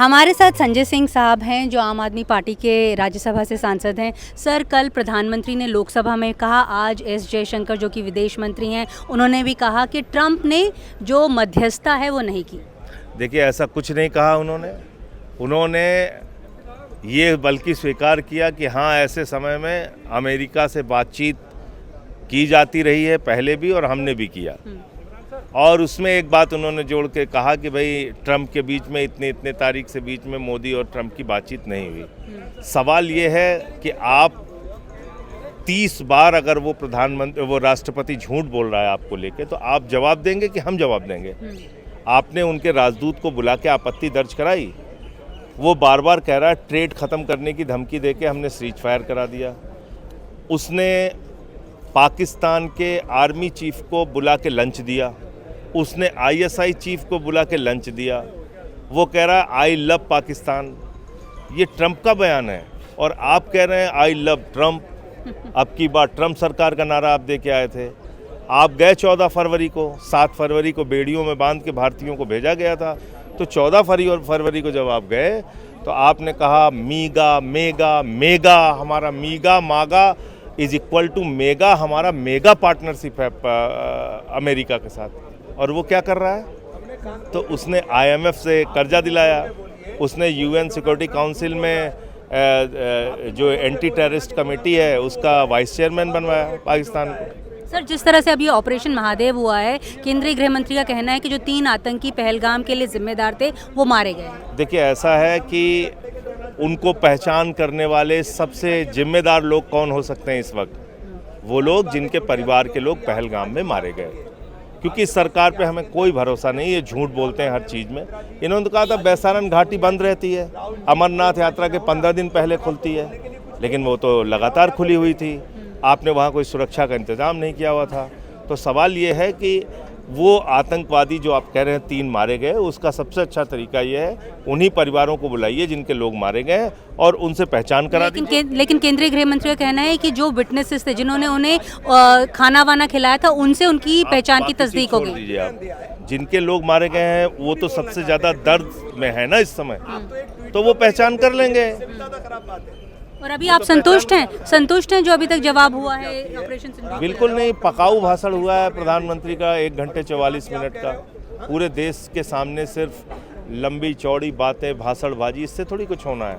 हमारे साथ संजय सिंह साहब हैं जो आम आदमी पार्टी के राज्यसभा से सांसद हैं। सर, कल प्रधानमंत्री ने लोकसभा में कहा, आज एस जयशंकर जो कि विदेश मंत्री हैं उन्होंने भी कहा कि ट्रंप ने जो मध्यस्थता है वो नहीं की। देखिए, ऐसा कुछ नहीं कहा उन्होंने ये बल्कि स्वीकार किया कि हाँ, ऐसे समय में अमेरिका से बातचीत की जाती रही है पहले भी और हमने भी किया। और उसमें एक बात उन्होंने जोड़ के कहा कि भाई ट्रंप के बीच में इतने तारीख से बीच में मोदी और ट्रंप की बातचीत नहीं हुई। सवाल ये है कि आप 30 बार अगर वो राष्ट्रपति झूठ बोल रहा है आपको लेके, तो आप जवाब देंगे कि हम जवाब देंगे? आपने उनके राजदूत को बुला के आपत्ति दर्ज कराई। वो बार बार कह रहा है ट्रेड ख़त्म करने की धमकी देके हमने सीज फायर करा दिया। उसने पाकिस्तान के आर्मी चीफ को बुला के लंच दिया। उसने आईएसआई चीफ को बुला के लंच दिया। वो कह रहा है आई लव पाकिस्तान। ये ट्रंप का बयान है और आप कह रहे हैं आई लव ट्रंप। अब की बार ट्रंप सरकार का नारा आप दे के आए थे। आप गए 14 फरवरी को, 7 फरवरी को बेड़ियों में बांध के भारतीयों को भेजा गया था। तो 14 फरवरी को जब आप गए तो आपने कहा मीगा मेगा मेगा, हमारा मीगा मागा इज इक्वल टू मेगा, हमारा मेगा पार्टनरशिप है अमेरिका के साथ। और वो क्या कर रहा है? तो उसने आईएमएफ से कर्जा दिलाया। उसने यूएन सिक्योरिटी काउंसिल में जो एंटी टेररिस्ट कमेटी है उसका वाइस चेयरमैन बनवाया पाकिस्तान। सर, जिस तरह से अभी ऑपरेशन महादेव हुआ है, केंद्रीय गृह मंत्री का कहना है कि जो 3 आतंकी पहलगाम के लिए जिम्मेदार थे वो मारे गए। देखिए, ऐसा है कि उनको पहचान करने वाले सबसे जिम्मेदार लोग कौन हो सकते हैं इस वक्त? वो लोग जिनके परिवार के लोग पहलगाम में मारे गए। क्योंकि इस सरकार पे हमें कोई भरोसा नहीं, ये झूठ बोलते हैं हर चीज़ में। इन्होंने तो कहा था बैसारन घाटी बंद रहती है, अमरनाथ यात्रा के 15 दिन पहले खुलती है, लेकिन वो तो लगातार खुली हुई थी। आपने वहाँ कोई सुरक्षा का इंतज़ाम नहीं किया हुआ था। तो सवाल ये है कि वो आतंकवादी जो आप कह रहे हैं 3 मारे गए, उसका सबसे अच्छा तरीका ये है उन्हीं परिवारों को बुलाइए जिनके लोग मारे गए और उनसे पहचान करा दीजिए। लेकिन केंद्रीय गृह मंत्री का कहना है कि जो विटनेसेस थे जिन्होंने उन्हें खाना वाना खिलाया था, उनसे उनकी पहचान की तस्दीक हो गई। आप जिनके लोग मारे गए हैं वो तो सबसे ज़्यादा दर्द में है ना इस समय, तो वो पहचान कर लेंगे। और अभी आप संतुष्ट हैं जो अभी तक जवाब हुआ है ऑपरेशन सिंदूर? बिल्कुल नहीं। पकाऊ भाषण हुआ है प्रधानमंत्री का 1 घंटे 44 मिनट का। पूरे देश के सामने सिर्फ लंबी चौड़ी बातें, भाषणबाजी, इससे थोड़ी कुछ होना है।